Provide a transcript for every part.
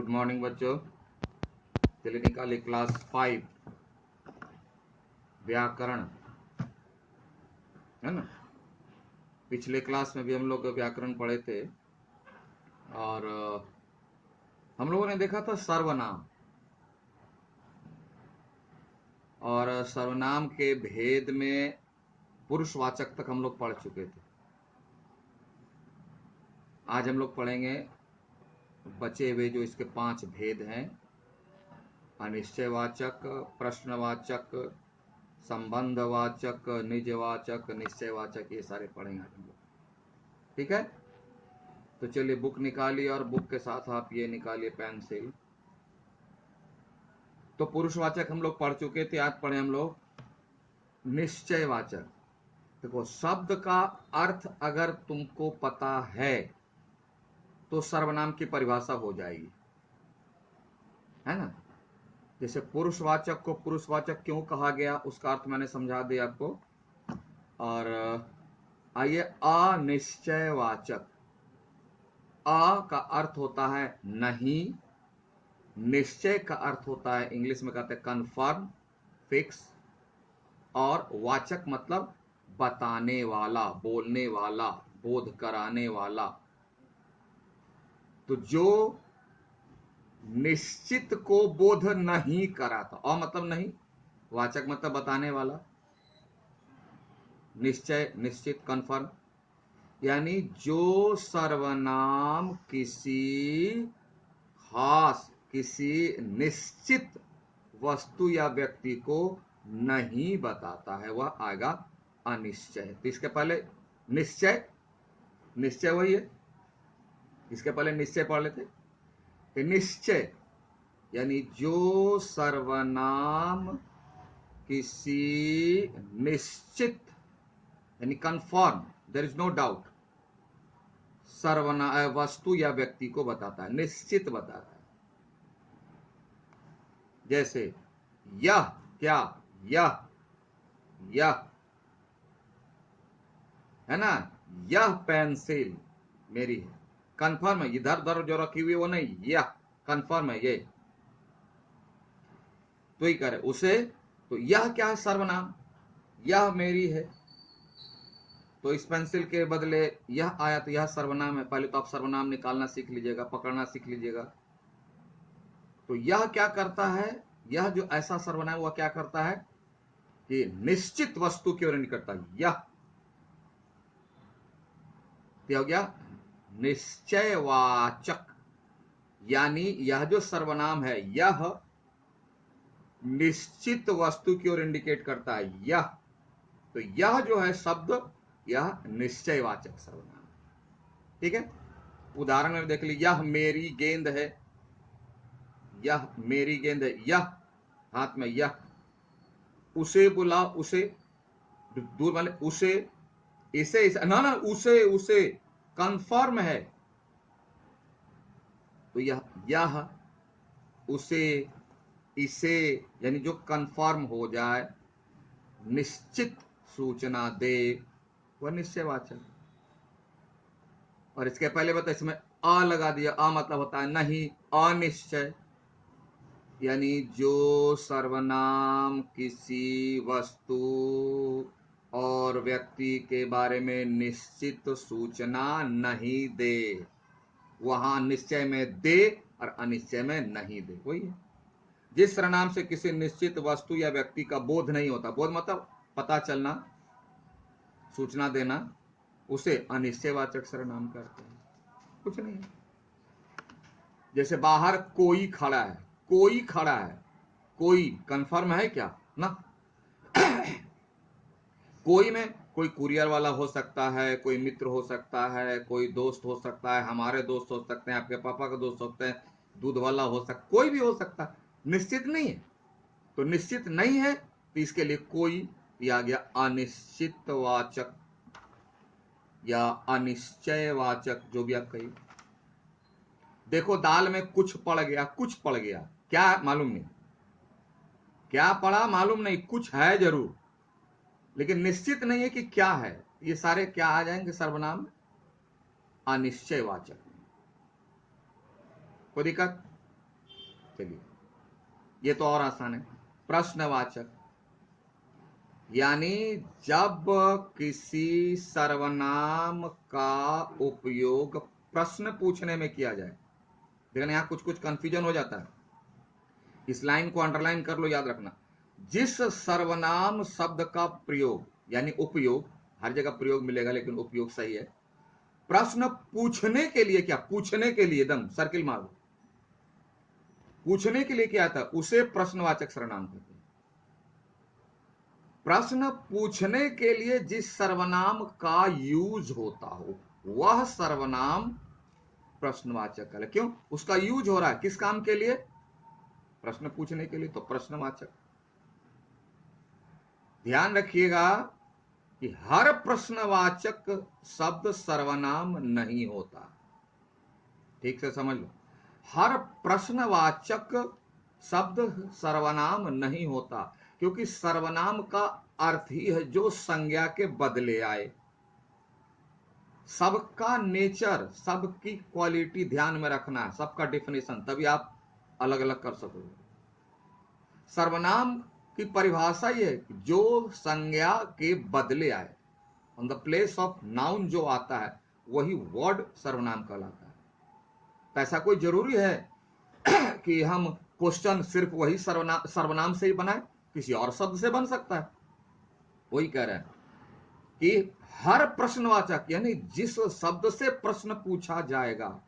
Good morning बच्चों। चलिए निकालिए क्लास 5 व्याकरण, है ना। पिछले क्लास में भी हम लोग व्याकरण पढ़े थे और हम लोगों ने देखा था सर्वनाम, और सर्वनाम के भेद में पुरुषवाचक तक हम लोग पढ़ चुके थे। आज हम लोग पढ़ेंगे बचे हुए जो इसके 5 भेद हैं: अनिश्चयवाचक, प्रश्नवाचक, संबंधवाचक, निजवाचक, निश्चयवाचक। ये सारे पढ़ेंगे हम लोग, ठीक है। तो चलिए बुक निकालिए और बुक के साथ आप ये निकालिए पेंसिल। तो पुरुषवाचक हम लोग पढ़ चुके थे, आज पढ़े हम लोग निश्चयवाचक। देखो, शब्द का अर्थ अगर तुमको पता है तो सर्वनाम की परिभाषा हो जाएगी, है ना। जैसे पुरुषवाचक को पुरुषवाचक क्यों कहा गया, उसका अर्थ मैंने समझा दिया आपको। और आइए अनिश्चयवाचक। अ का अर्थ होता है नहीं, निश्चय का अर्थ होता है, इंग्लिश में कहते हैं कन्फर्म, फिक्स, और वाचक मतलब बताने वाला, बोलने वाला, बोध कराने वाला। तो जो निश्चित को बोध नहीं कराता, और मतलब नहीं, वाचक मतलब बताने वाला, निश्चय निश्चित कन्फर्म, यानी जो सर्वनाम किसी खास, किसी निश्चित वस्तु या व्यक्ति को नहीं बताता है, वह आएगा अनिश्चय। तो इसके पहले निश्चय, निश्चय वही है, इसके पहले निश्चय पढ़ लेते। कि निश्चय यानी जो सर्वनाम किसी निश्चित यानी confirm, there is no doubt, सर्वनाम वस्तु या व्यक्ति को बताता है, निश्चित बताता है। जैसे यह, क्या, यह है ना, यह पेंसिल मेरी है, कंफर्म है। इधर उधर जो रखी हुई है वो नहीं, यह कंफर्म है, ये तो ही करे उसे। तो यह क्या है, सर्वनाम, यह मेरी है। तो इस पेंसिल के बदले यह आया तो यह सर्वनाम है। पहले तो आप सर्वनाम निकालना सीख लीजिएगा, पकड़ना सीख लीजिएगा। तो यह क्या करता है, यह जो ऐसा सर्वनाम वह क्या करता है कि निश्चित वस्तु की ओर निकलता है। यह क्या हो गया, निश्चयवाचक। यानी यह जो सर्वनाम है यह निश्चित वस्तु की ओर इंडिकेट करता है, यह। तो यह जो है शब्द, यह निश्चयवाचक सर्वनाम, ठीक है। उदाहरण में देख लीजिए, यह मेरी गेंद है, यह मेरी गेंद है, यह हाथ में, यह। उसे बुला, उसे दूर वाले, उसे, इसे, इसे ना ना, उसे कंफर्म है। तो यह उसे, इसे, यानी जो कंफर्म हो जाए, निश्चित सूचना दे, वह निश्चयवाचक। और इसके पहले बता, इसमें अ लगा दिया, अ मतलब होता है नहीं, अनिश्चय, यानी जो सर्वनाम किसी वस्तु और व्यक्ति के बारे में निश्चित सूचना नहीं दे, वहां निश्चय में दे और अनिश्चय में नहीं दे, वही है। जिस सर्वनाम से किसी निश्चित वस्तु या व्यक्ति का बोध नहीं होता, बोध मतलब पता चलना, सूचना देना, उसे अनिश्चयवाचक सर्वनाम कहते हैं। कुछ नहीं। जैसे बाहर कोई खड़ा है, कोई खड़ा है, कोई कंफर्म है क्या ना। कोई में कोई कुरियर वाला हो सकता है, कोई मित्र हो सकता है, कोई दोस्त हो सकता है, हमारे दोस्त हो सकते हैं, आपके पापा का दोस्त हो सकते हैं, दूध वाला हो सकता, कोई भी हो सकता है, निश्चित नहीं है। तो निश्चित नहीं है तो इसके लिए कोई आ गया अनिश्चितवाचक या अनिश्चयवाचक, जो भी आप कहिए। देखो, दाल में कुछ पड़ गया, कुछ पड़ गया, क्या मालूम नहीं, क्या पड़ा मालूम नहीं, कुछ है जरूर, लेकिन निश्चित नहीं है कि क्या है। ये सारे क्या आ जाएंगे सर्वनाम में, अनिश्चयवाचक। कोई दिक्कत? चलिए, ये तो और आसान है। प्रश्नवाचक यानी जब किसी सर्वनाम का उपयोग प्रश्न पूछने में किया जाए। देखना यहां कुछ कुछ कंफ्यूजन हो जाता है, इस लाइन को अंडरलाइन कर लो, याद रखना। जिस सर्वनाम शब्द का प्रयोग यानी उपयोग, हर जगह प्रयोग मिलेगा लेकिन उपयोग सही है, प्रश्न पूछने के लिए, क्या पूछने के लिए, एकदम सर्किल मार दो, पूछने के लिए क्या आता है, उसे प्रश्नवाचक सर्वनाम कहते हैं। प्रश्न पूछने के लिए जिस सर्वनाम का यूज होता हो वह सर्वनाम प्रश्नवाचक है। क्यों? उसका यूज हो रहा है किस काम के लिए? प्रश्न पूछने के लिए, तो प्रश्नवाचक। ध्यान रखिएगा कि हर प्रश्नवाचक शब्द सर्वनाम नहीं होता। ठीक से समझ लो, हर प्रश्नवाचक शब्द सर्वनाम नहीं होता, क्योंकि सर्वनाम का अर्थ ही है जो संज्ञा के बदले आए। सबका नेचर, सबकी क्वालिटी ध्यान में रखना है, सबका डेफिनेशन, तभी आप अलग अलग कर सकोगे। सर्वनाम की परिभाषा ये है कि जो संज्ञा के बदले आए, on the place of noun जो आता है वही वर्ड सर्वनाम कहलाता है। तो ऐसा कोई जरूरी है कि हम क्वेश्चन सिर्फ वही सर्वनाम से ही बनाए? किसी और शब्द से बन सकता है। वही कह रहे हैं कि हर प्रश्नवाचक यानी जिस शब्द से प्रश्न पूछा जाएगा,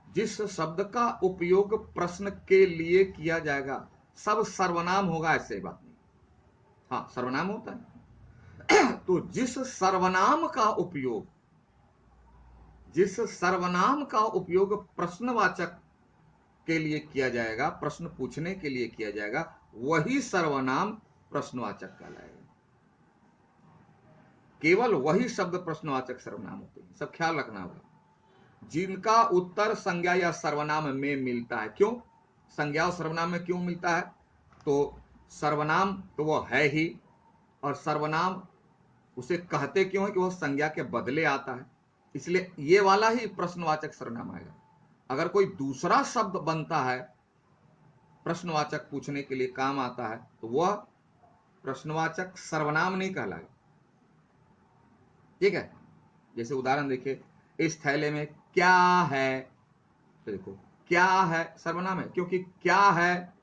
जिस शब्द का उपयोग प्रश्न के लिए किया जाएगा, सब सर्वनाम होगा, ऐसे बात नहीं। हाँ, सर्वनाम होता है। तो जिस सर्वनाम का उपयोग प्रश्नवाचक के लिए किया जाएगा, प्रश्न पूछने के लिए किया जाएगा, वही सर्वनाम प्रश्नवाचक कहलाएगा। केवल वही शब्द प्रश्नवाचक सर्वनाम होते हैं, सब ख्याल रखना होगा। जिनका उत्तर संज्ञा या सर्वनाम में मिलता है। क्यों संज्ञा और सर्वनाम में क्यों मिलता है? तो सर्वनाम तो वो है ही, और सर्वनाम उसे कहते क्यों है कि वह संज्ञा के बदले आता है, इसलिए ये वाला ही प्रश्नवाचक सर्वनाम आएगा। अगर कोई दूसरा शब्द बनता है प्रश्नवाचक पूछने के लिए काम आता है, तो वह प्रश्नवाचक सर्वनाम नहीं कहलाएगा। ठीक है, जैसे उदाहरण देखिए, इस थैले में क्या है, तो देखो क्या है सर्वनाम है, क्योंकि क्या है,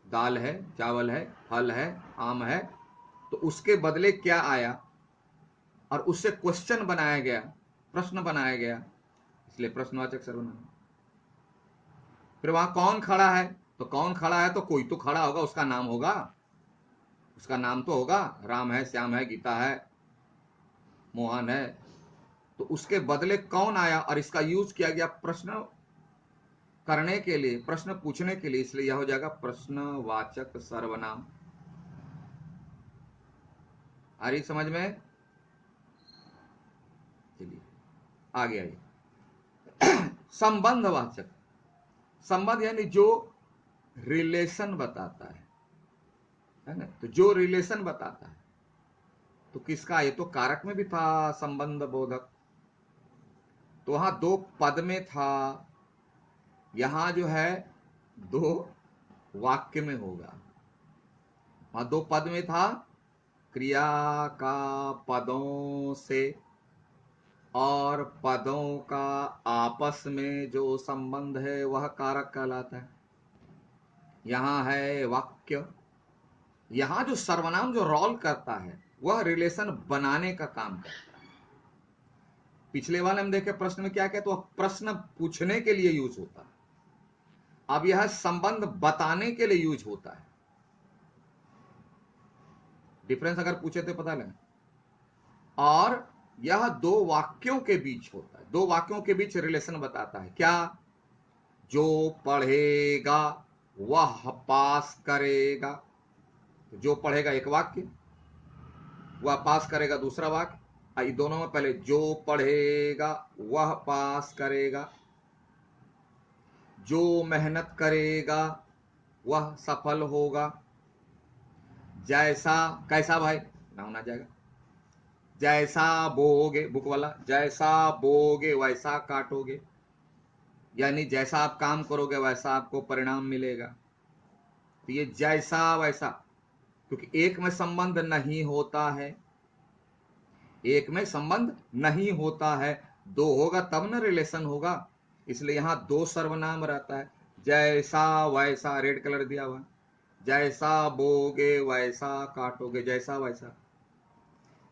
दाल है, चावल है, फल है, आम है, तो उसके बदले क्या आया और उससे क्वेश्चन बनाया गया, प्रश्न बनाया गया, इसलिए प्रश्नवाचक सर्वनाम। फिर वहां कौन खड़ा है, तो कौन खड़ा है तो कोई तो खड़ा होगा, उसका नाम होगा, उसका नाम तो होगा, राम है, श्याम है, गीता है, मोहन है, तो उसके बदले कौन आया और इसका यूज किया गया प्रश्न करने के लिए, प्रश्न पूछने के लिए, इसलिए यह हो जाएगा प्रश्नवाचक सर्वनाम। आ रही समझ में? चलिए आगे आइए। संबंधवाचक, संबंध यानी जो रिलेशन बताता है ना, तो जो रिलेशन बताता है, तो किसका? ये तो कारक में भी था संबंध बोधक, तो वहां दो पद में था, यहां जो है दो वाक्य में होगा। वहां दो पद में था, क्रिया का पदों से और पदों का आपस में जो संबंध है वह कारक कहलाता है। यहां है वाक्य, यहां जो सर्वनाम जो रोल करता है वह रिलेशन बनाने का काम करता है। पिछले वाले हम देखे प्रश्न में क्या कहते, वह प्रश्न पूछने के लिए यूज होता है, अब यह संबंध बताने के लिए यूज होता है। डिफरेंस अगर पूछे तो पता लगे। और यह दो वाक्यों के बीच होता है, दो वाक्यों के बीच रिलेशन बताता है। क्या? जो पढ़ेगा वह पास करेगा, तो जो पढ़ेगा एक वाक्य, वह पास करेगा दूसरा वाक्य। ये दोनों में पहले जो पढ़ेगा वह पास करेगा, जो मेहनत करेगा वह सफल होगा, जैसा, कैसा भाई नाउन आ जाएगा, जैसा बोगे, बुक वाला, जैसा बोगे वैसा काटोगे, यानी जैसा आप काम करोगे वैसा आपको परिणाम मिलेगा। तो ये जैसा वैसा, क्योंकि एक में संबंध नहीं होता है, एक में संबंध नहीं होता है, दो होगा तब ना रिलेशन होगा। इसलिए यहां दो सर्वनाम रहता है। जैसा वैसा, रेड कलर दिया हुआ, जैसा बोगे वैसा काटोगे, जैसा वैसा।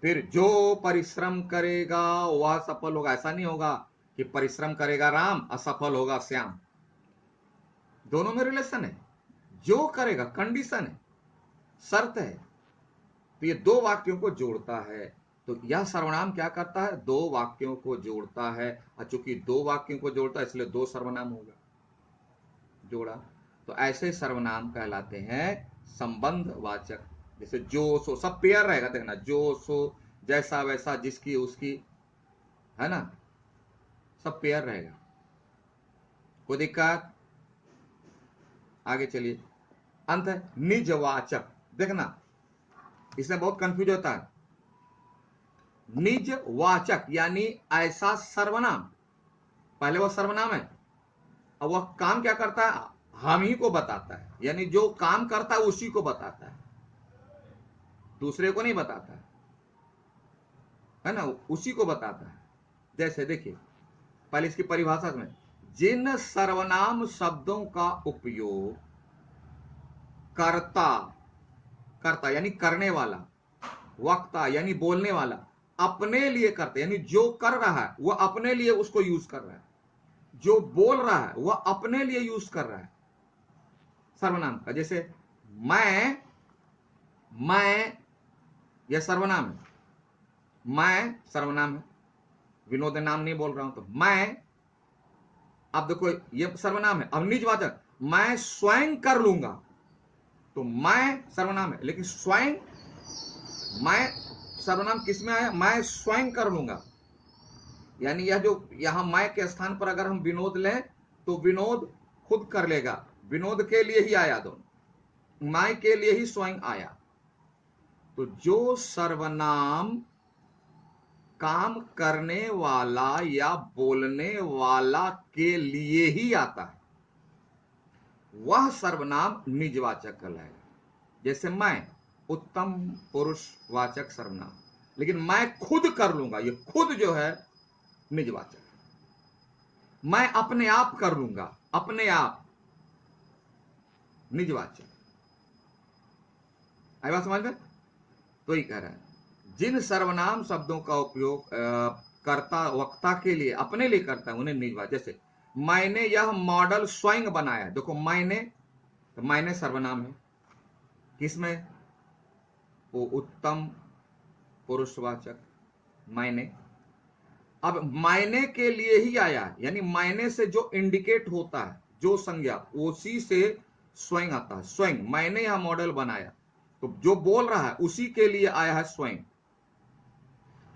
फिर जो परिश्रम करेगा वह सफल होगा, ऐसा नहीं होगा कि परिश्रम करेगा राम असफल होगा श्याम। दोनों में रिलेशन है, जो करेगा कंडीशन है, शर्त है। तो ये दो वाक्यों को जोड़ता है। तो यह सर्वनाम क्या करता है, दो वाक्यों को जोड़ता है। और चूंकि दो वाक्यों को जोड़ता है इसलिए दो सर्वनाम होगा, जोड़ा। तो ऐसे सर्वनाम कहलाते हैं संबंध वाचक। जैसे जो सो, सब पेयर रहेगा, देखना, जो सो, जैसा वैसा, जिसकी उसकी, है ना, सब पेयर रहेगा। कोई दिक्कत? आगे चलिए। अंत है निजवाचक। देखना, इसमें बहुत कंफ्यूज होता है। निजवाचक यानी ऐसा सर्वनाम, पहले वो सर्वनाम है, अब वह काम क्या करता है, हम ही को बताता है। यानी जो काम करता है उसी को बताता है, दूसरे को नहीं बताता है ना, उसी को बताता है। जैसे देखिए, पहले इसकी परिभाषा में, जिन सर्वनाम शब्दों का उपयोग कर्ता, कर्ता यानी करने वाला, वक्ता यानी बोलने वाला अपने लिए करते, यानी जो कर रहा है वह अपने लिए उसको यूज कर रहा है, जो बोल रहा है वह अपने लिए यूज कर रहा है सर्वनाम का। जैसे मैं यह सर्वनाम है, मैं सर्वनाम है, विनोद नाम नहीं बोल रहा हूं तो मैं। अब देखो ये सर्वनाम है, अब निजवाचक, मैं स्वयं कर लूंगा, तो मैं सर्वनाम है, लेकिन स्वयं, मैं सर्वनाम किस में आया, मैं स्वयं कर लूंगा। यानी यह जो यहां मैं के स्थान पर अगर हम विनोद लें तो विनोद खुद कर लेगा, विनोद के लिए ही आया, दोनों मैं के लिए ही स्वयं आया। तो जो सर्वनाम काम करने वाला या बोलने वाला के लिए ही आता है वह सर्वनाम निजवाचक कहलाएगा। जैसे मैं, उत्तम पुरुष वाचक सर्वनाम, लेकिन मैं खुद कर लूंगा, ये खुद जो है निजवाचक। मैं अपने आप कर लूंगा, अपने आप, निजवाचक। आई बात समझ में? तो ही कह रहा है, जिन सर्वनाम शब्दों का उपयोग कर्ता वक्ता के लिए, अपने लिए करता है उन्हें निजवाचक। जैसे मैंने यह मॉडल स्वयं बनाया, देखो मैंने, तो मैंने सर्वनाम है, किसमें, वो उत्तम पुरुषवाचक मैंने। अब मैंने के लिए ही आया, यानी मैंने से जो इंडिकेट होता है, जो संज्ञा, उसी से स्वयं आता है, स्वयं। मैंने यह मॉडल बनाया, तो जो बोल रहा है उसी के लिए आया है स्वयं।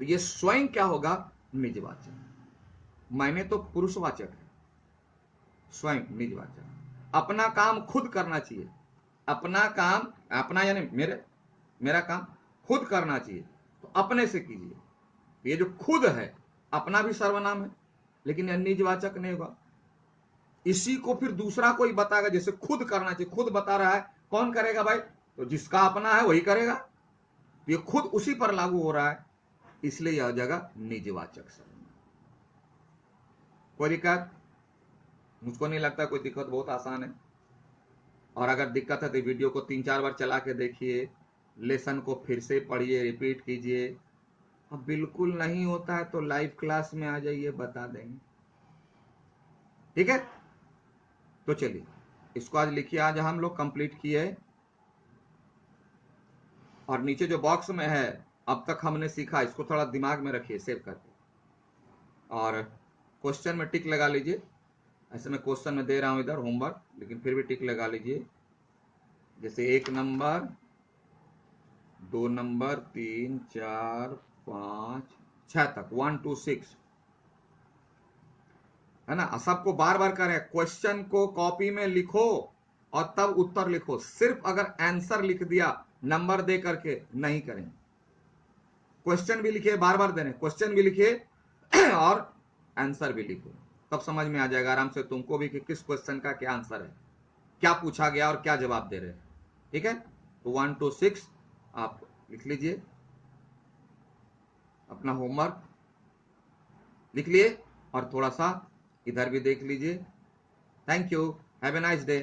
तो ये स्वयं क्या होगा, निजवाचक। मैंने तो पुरुषवाचक है, स्वयं निजवाचक। अपना काम खुद करना चाहिए, अपना काम, अपना यानी मेरा काम खुद करना चाहिए, तो अपने से कीजिए। ये जो खुद है, अपना भी सर्वनाम है, लेकिन यह निजवाचक नहीं होगा। इसी को फिर दूसरा कोई बताएगा, जैसे खुद करना चाहिए, खुद बता रहा है, कौन करेगा भाई, तो जिसका अपना है वही करेगा। तो ये खुद उसी पर लागू हो रहा है, इसलिए यह जगह निजवाचक सर्वनाम। कोई दिक्कत? मुझको नहीं लगता कोई दिक्कत, बहुत आसान है। और अगर दिक्कत है तो वीडियो को 3-4 बार चला के देखिए, लेसन को फिर से पढ़िए, रिपीट कीजिए। अब बिल्कुल नहीं होता है तो लाइव क्लास में आ जाइए, बता देंगे, ठीक है? तो चलिए इसको आज लिखिए, आज हम लोग कंप्लीट किए। और नीचे जो बॉक्स में है, अब तक हमने सीखा, इसको थोड़ा दिमाग में रखिए सेव करके, और क्वेश्चन में टिक लगा लीजिए। ऐसे मैं क्वेश्चन में दे रहा हूं इधर होमवर्क, लेकिन फिर भी टिक लगा लीजिए। जैसे 1 नंबर, 2 नंबर, 3, 4, 5, 6 तक, 1 to 6, है ना। सबको बार बार करें, क्वेश्चन को कॉपी में लिखो और तब उत्तर लिखो। सिर्फ अगर आंसर लिख दिया नंबर दे करके नहीं करें, क्वेश्चन भी लिखिए, बार बार देने, क्वेश्चन भी लिखिए और आंसर भी लिखो। तब समझ में आ जाएगा आराम से तुमको भी कि किस क्वेश्चन का क्या आंसर है, क्या पूछा गया और क्या जवाब दे रहे हैं। ठीक है, तो 1 to 6 आप लिख लीजिए, अपना होमवर्क लिख लिए और थोड़ा सा इधर भी देख लीजिए। Thank you, have a nice day.